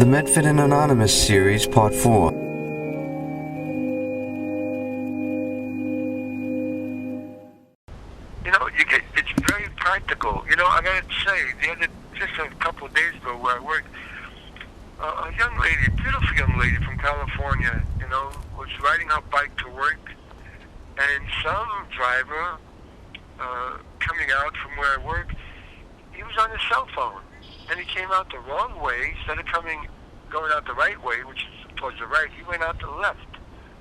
The Medfit Anonymous Series, Part 4. It's very practical. I gotta say, just a couple of days ago where I worked, a young lady, a beautiful young lady from California, was riding her bike to work, and some driver coming out from where I work, he was on his cell phone, and he came out the wrong way. Instead of going out the right way, which is towards the right, he went out to the left,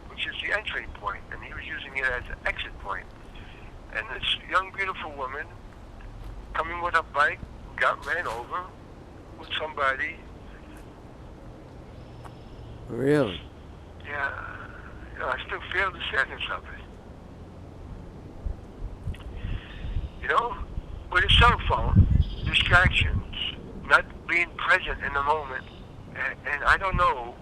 which is the entry point, and he was using it as an exit point. And this young, beautiful woman, coming with her bike, got ran over with somebody. Really? Yeah. I still feel the sadness of it. With a cell phone, distractions, not being present in the moment, and I don't know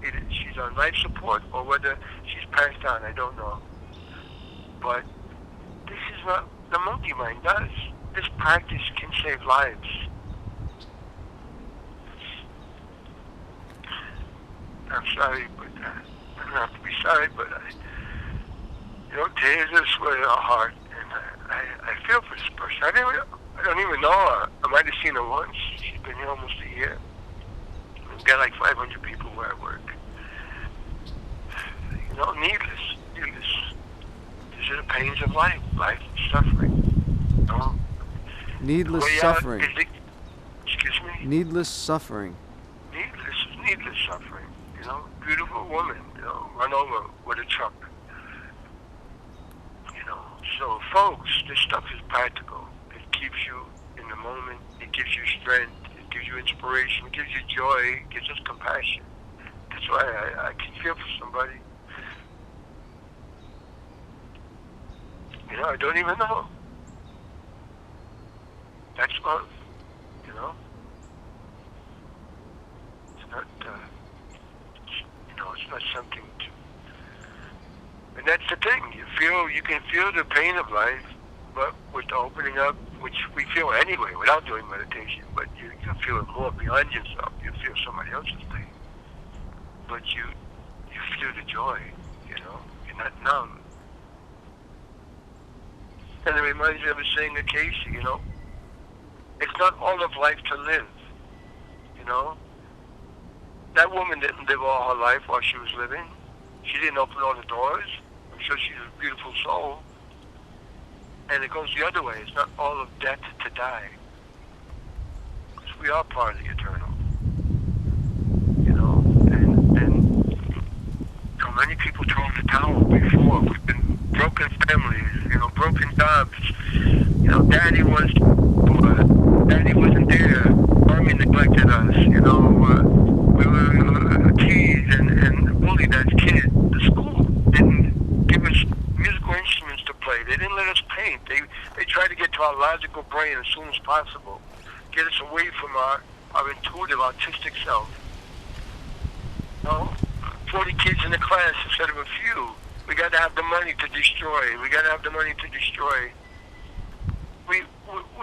if she's on life support or whether she's passed on, I don't know. But this is what the monkey mind does. This practice can save lives. I'm sorry, but I don't have to be sorry, but tears are sweat our heart, and I feel for this person. I don't even know her. I might have seen her once. She's been here almost a year. We've got like 500 people where I work. Needless. These are the pains of life and suffering. Needless suffering. Excuse me? Needless suffering. Needless suffering. Beautiful woman, run over with a truck. So folks, this stuff is practical. It keeps you in the moment. It gives you strength. It gives you inspiration. It gives you joy. It gives us compassion. That's why I can feel for somebody. I don't even know. That's love. It's not, it's not something to... And that's the thing. You can feel the pain of life, but with the opening up, which we feel anyway without doing meditation, but you can feel it more beyond yourself. You feel somebody else's pain. But you feel the joy, You're not numb. And it reminds me of a saying of Casey, it's not all of life to live, That woman didn't live all her life while she was living. She didn't open all the doors. I'm sure she's a beautiful soul. And it goes the other way. It's not all of death to die. Because we are part of the eternal. And so many people throw in the towel before. We've been broken families, broken jobs. Daddy wasn't there. Mommy neglected us. We were teased and bullied as kids. The school didn't give us musical instruments to play. They didn't let us paint. They tried to get to our logical brain as soon as possible, get us away from our intuitive, artistic self. 40 kids in the class instead of a few. We got to have the money to destroy. We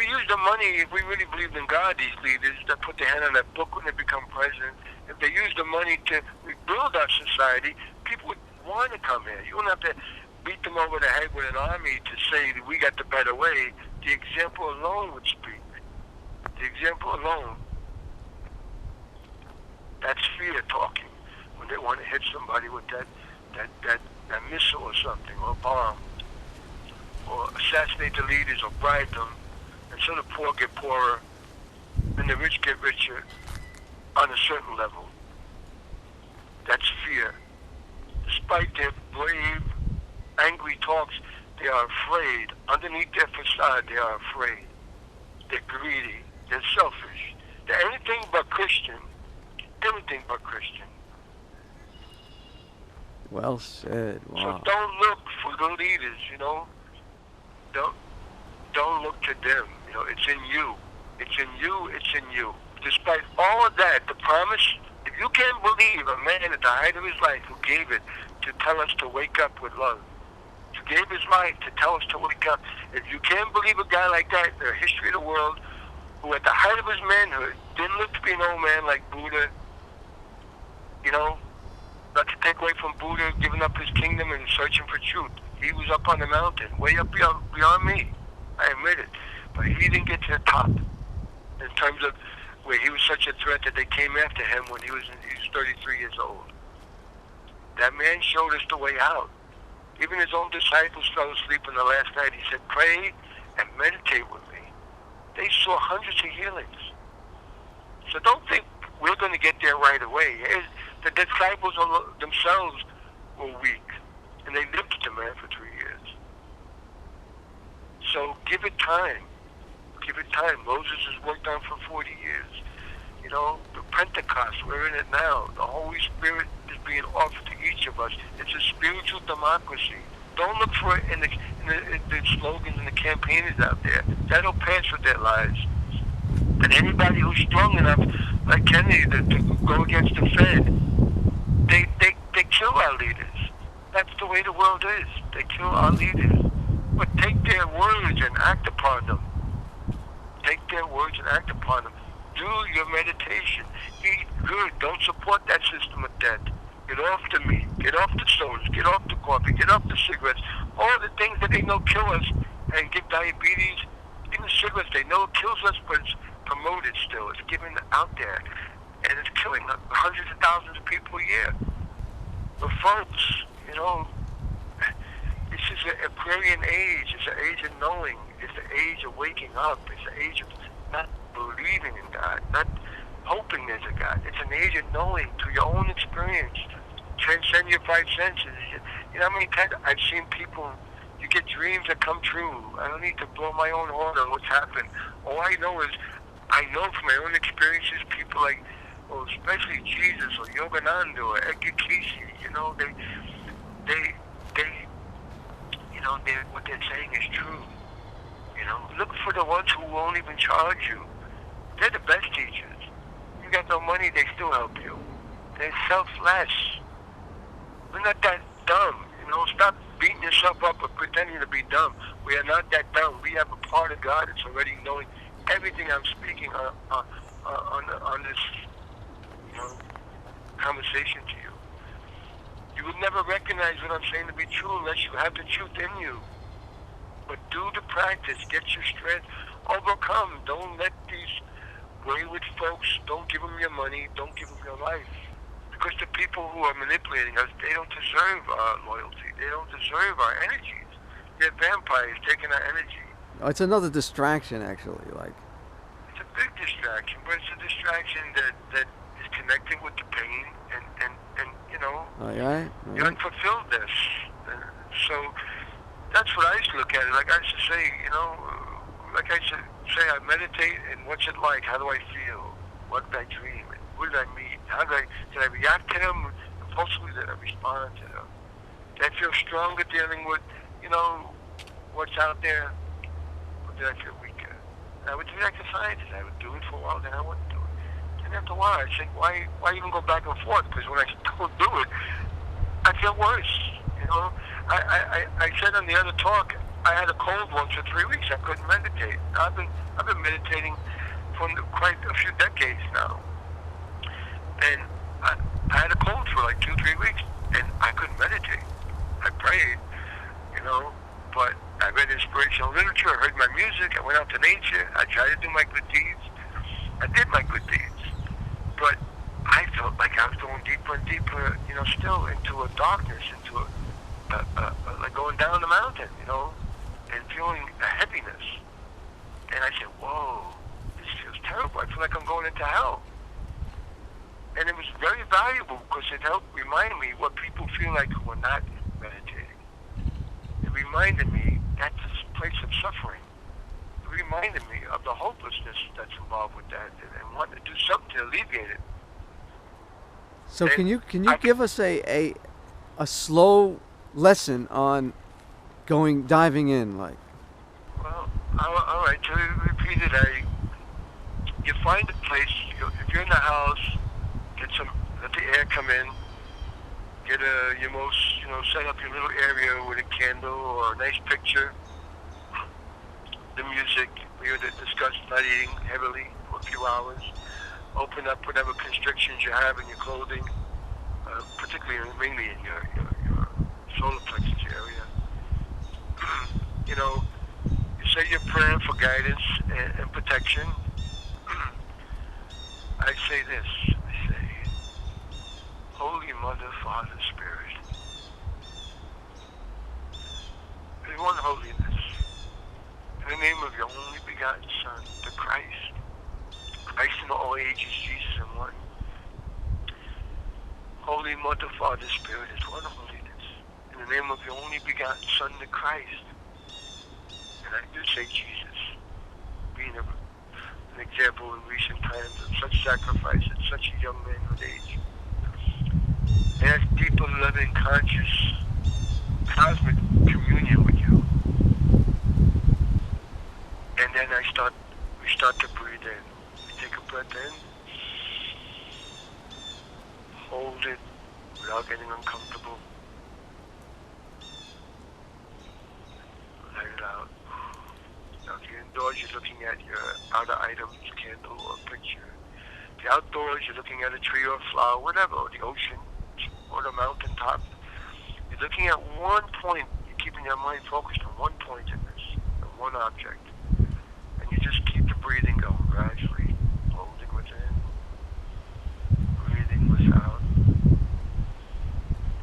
use the money, if we really believed in God, these leaders that put their hand on that book when they become president, if they use the money to rebuild our society, people would want to come here. You wouldn't have to beat them over the head with an army to say that we got the better way. The example alone would speak. The example alone. That's fear talking. When they want to hit somebody with that missile or something, or a bomb, or assassinate the leaders, or bribe them, and so the poor get poorer, and the rich get richer on a certain level. That's fear. Despite their brave, angry talks, they are afraid. Underneath their facade, they are afraid. They're greedy. They're selfish. They're anything but Christian. Anything but Christian. Well said. Wow. So don't look for the leaders, Don't look to them. It's in you. It's in you. Despite all of that, the promise, if you can't believe a man at the height of his life who gave it to tell us to wake up with love, who gave his life to tell us to wake up, if you can't believe a guy like that in the history of the world, who at the height of his manhood didn't look to be an old man like Buddha you know, not to take away from Buddha giving up his kingdom and searching for truth. He was up on the mountain, way up beyond me. I admit it. But he didn't get to the top in terms of where he was such a threat that they came after him when he was 33 years old. That man showed us the way out. Even his own disciples fell asleep in the last night. He said, pray and meditate with me. They saw hundreds of healings. So don't think we're going to get there right away. The disciples themselves were weak, and they lived with the man for 3 years. So give it time. Give it time. Moses has worked on for 40 years. You know, the Pentecost, we're in it now. The Holy Spirit is being offered to each of us. It's a spiritual democracy. Don't look for it in the slogans and the campaigners out there. That'll pass with their lives. And anybody who's strong enough, like Kennedy, to go against the Fed, they kill our leaders. That's the way the world is. They kill our leaders. But take their words and act upon them. Take their words and act upon them. Do your meditation. Eat good. Don't support that system of debt. Get off the meat. Get off the sodas. Get off the coffee. Get off the cigarettes. All the things that they know kill us and give diabetes. Even cigarettes, they know it kills us, but it's promoted still. It's given out there. And it's killing hundreds of thousands of people a year. But folks, you know, this is an Aquarian age. It's an age of knowing. It's the age of waking up. It's the age of not believing in God, not hoping there's a God. It's an age of knowing through your own experience. Transcend your five senses. You know how many times I've seen people, you get dreams that come true. I don't need to blow my own horn on what's happened. All I know is, I know from my own experiences, people like, well, especially Jesus or Yogananda or Edgar Cayce, you know, they you know, what they're saying is true. You know, look for the ones who won't even charge you. They're the best teachers. You got no money, they still help you. They're selfless. We're not that dumb. You know, stop beating yourself up or pretending to be dumb. We are not that dumb. We have a part of God that's already knowing everything I'm speaking on this, you know, conversation to you. You would never recognize what I'm saying to be true unless you have the truth in you. But do the practice, get your strength, overcome. Don't let these wayward folks, don't give them your money, don't give them your life. Because the people who are manipulating us, they don't deserve our loyalty. They don't deserve our energies. They're vampires taking our energy. Oh, it's another distraction, actually. Like, it's a big distraction, but it's a distraction that is connecting with the pain and you know, the unfulfilledness. So that's what I used to look at it. Like I used to say, you know, like I should say, I meditate, and what's it like? How do I feel? What did I dream? And who did I meet? Did I react to them impulsively? Did I respond to them? Did I feel stronger dealing with, you know, what's out there? Or did I feel weaker? And I would do exercises. I would do it for a while, then I wouldn't do it. And after a while, I'd say, why even go back and forth? Because when I don't do it, I feel worse. You know, I said on the other talk, I had a cold once for 3 weeks. I couldn't meditate. I've been meditating for quite a few decades now, and I had a cold for like 2-3 weeks, and I couldn't meditate. I prayed, you know, but I read inspirational literature. I heard my music. I went out to nature. I tried to do my good deeds. I did my good deeds, but I felt like I was going deeper and deeper, you know, still into a darkness, into like going down the mountain, you know, and feeling a heaviness. And I said, whoa, this feels terrible. I feel like I'm going into hell. And it was very valuable because it helped remind me what people feel like who are not meditating. It reminded me that's a place of suffering. It reminded me of the hopelessness that's involved with that, and wanting to do something to alleviate it. So can you give us a slow lesson on diving in, like? Well, all right. To repeat it, you find a place. If you're in the house, let the air come in. Get set up your little area with a candle or a nice picture. The music. We're to discuss not eating heavily for a few hours. Open up whatever constrictions you have in your clothing. particularly mainly in your solar plexus area. You know, you say your prayer for guidance and protection. I say this. I say, Holy Mother, Father, Spirit, there's one holiness. In the name of your only begotten Son, the Christ, Christ in all ages, Jesus in one. Holy Mother, Father, Spirit is one holiness. In the name of your only begotten Son, the Christ. And I do say Jesus, being an example in recent times of such sacrifice at such a young manhood age. And has deeper, loving, conscious, cosmic communion with you. And then we start to breathe in. We take a breath in, hold it without getting uncomfortable. Let it out. Now if you're indoors, you're looking at your outer items, candle or picture. If you're outdoors, you're looking at a tree or a flower, whatever, or the ocean, or the mountaintop. You're looking at one point. You're keeping your mind focused on one point in this, on one object. And you just keep the breathing going gradually, holding within, breathing without,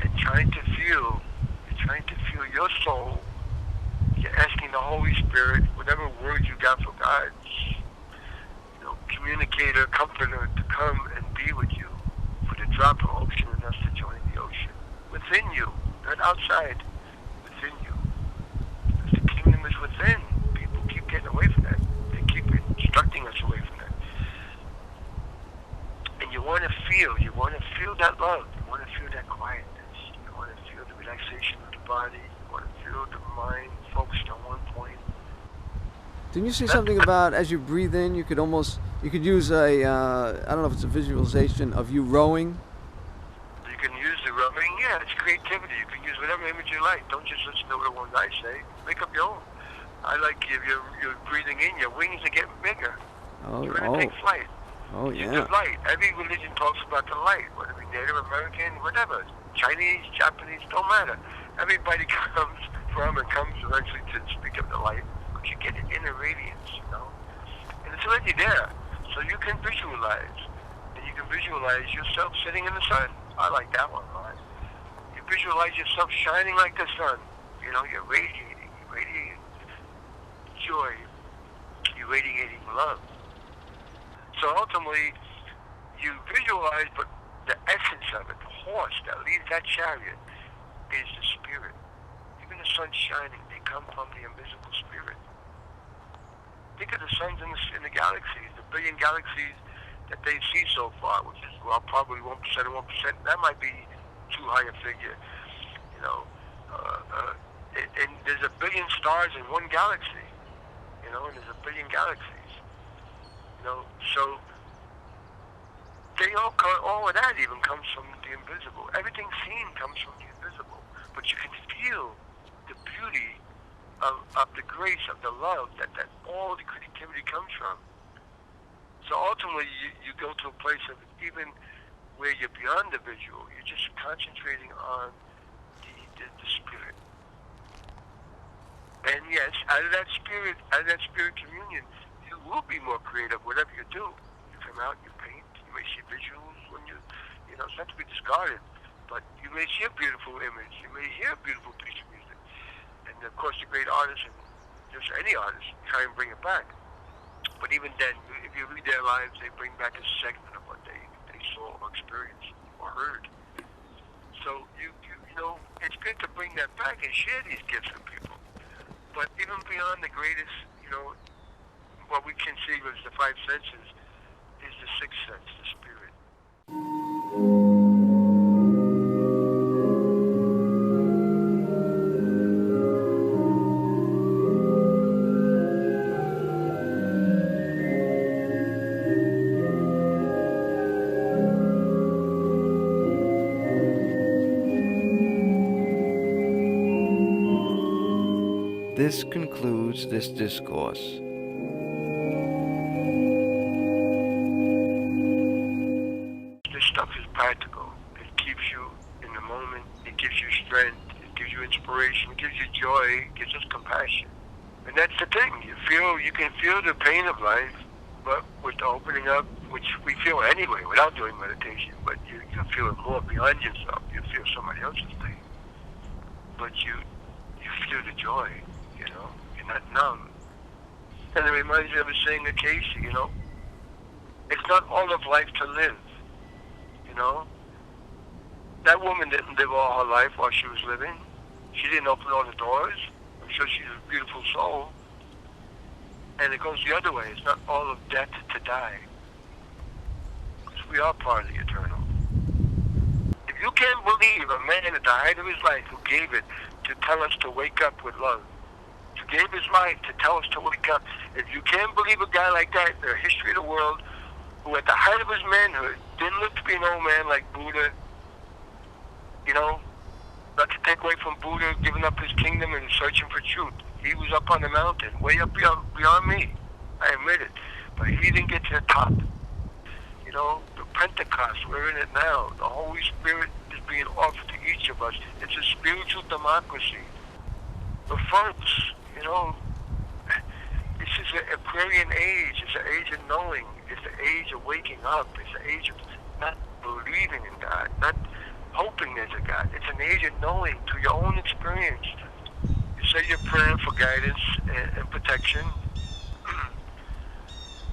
and you're trying to feel your soul. You're asking the Holy Spirit, whatever word you got for God, communicator, comforter, to come and be with you, for the drop of ocean and us to join the ocean. Within you, not outside, within you. Because the kingdom is within. People keep getting away from that. They keep instructing us away from that. And you want to feel that love. You want to feel that quietness. You want to feel the relaxation of the body. You want to feel the mind focused on one point. Didn't you say something about as you breathe in, you could use a, I don't know if it's a visualization of you rowing? You can use the rowing, yeah, it's creativity. You can use whatever image you like. Don't just listen to the ones I say. Make up your own. I like if you're breathing in, your wings are getting bigger. You're going to take flight. Oh, yeah. The light. Every religion talks about the light, whether it be Native American, whatever. Chinese, Japanese, don't matter. Everybody comes eventually to speak of the light. You get an inner radiance, and it's already there. So you can visualize, and you can visualize yourself sitting in the sun. I like that one a lot. You visualize yourself shining like the sun. You're radiating joy, you're radiating love. So ultimately, you visualize, but the essence of it, the horse that leads that chariot, is the spirit. Even the sun shining, they come from the invisible spirit. Think of the suns in the galaxies, the billion galaxies that they see so far, which is probably 1% of 1%. That might be too high a figure, and there's a billion stars in one galaxy, and there's a billion galaxies, So they all of that even comes from the invisible. Everything seen comes from the invisible, but you can feel the beauty of the grace, of the love that all the creativity comes from. So ultimately, you go to a place of even where you're beyond the visual. You're just concentrating on the spirit. And yes, out of that spirit communion, you will be more creative, whatever you do. You come out, you paint, you may see visuals when it's not to be discarded, but you may see a beautiful image, you may hear a beautiful piece of music. And of course, the great artists, and just any artist, try and bring it back. But even then, if you read their lives, they bring back a segment of what they saw or experienced or heard. So it's good to bring that back and share these gifts with people. But even beyond the greatest, what we conceive as the five senses is the sixth sense, the spirit. This concludes this discourse. This stuff is practical. It keeps you compassion. And that's the thing. You can feel the pain of life, but with the opening up, which we feel anyway without doing meditation, but you feel it more beyond yourself. You feel somebody else's pain. But you feel the joy, You're not numb. And it reminds me of a saying to Casey, it's not all of life to live, That woman didn't live all her life while she was living. She didn't open all the doors. I'm sure she's a beautiful soul. And it goes the other way. It's not all of death to die. Because we are part of the eternal. If you can't believe a man at the height of his life who gave it to tell us to wake up with love, who gave his life to tell us to wake up, if you can't believe a guy like that in the history of the world, who at the height of his manhood didn't live to be an old man like Buddha, not to take away from Buddha giving up his kingdom and searching for truth. He was up on the mountain, way up beyond me. I admit it. But he didn't get to the top. The Pentecost, we're in it now. The Holy Spirit is being offered to each of us. It's a spiritual democracy. But folks, this is an Aquarian age. It's an age of knowing. It's the age of waking up. It's the age of not believing in God, not hoping there's a God. It's an age of knowing through your own experience. You say your prayer for guidance and protection.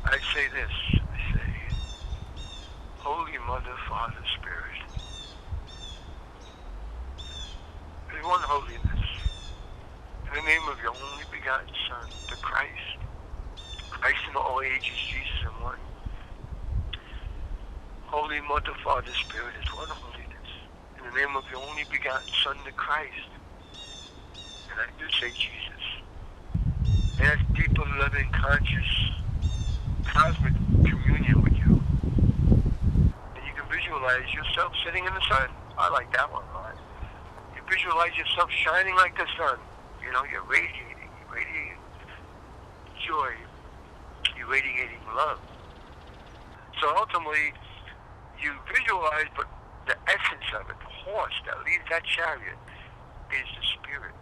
I say this. I say, Holy Mother, Father, Spirit. There's one holiness. In the name of your only begotten Son, the Christ. Christ in all ages, Jesus in one. Holy Mother, Father, Spirit is one holiness. In the name of your only begotten Son, the Christ. And I do say Jesus. And that's deeper, loving, conscious, cosmic communion with you. And you can visualize yourself sitting in the sun. I like that one a lot. You visualize yourself shining like the sun. You're radiating joy. You're radiating love. So ultimately, you visualize, but the essence of it, the horse that leads that chariot, is the spirit.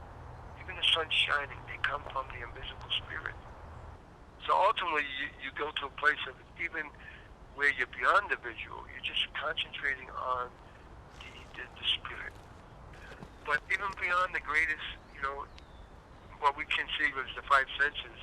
Even the sun shining, they come from the invisible spirit. So ultimately, you go to a place of even where you're beyond the visual, you're just concentrating on the spirit. But even beyond the greatest, what we conceive as the five senses,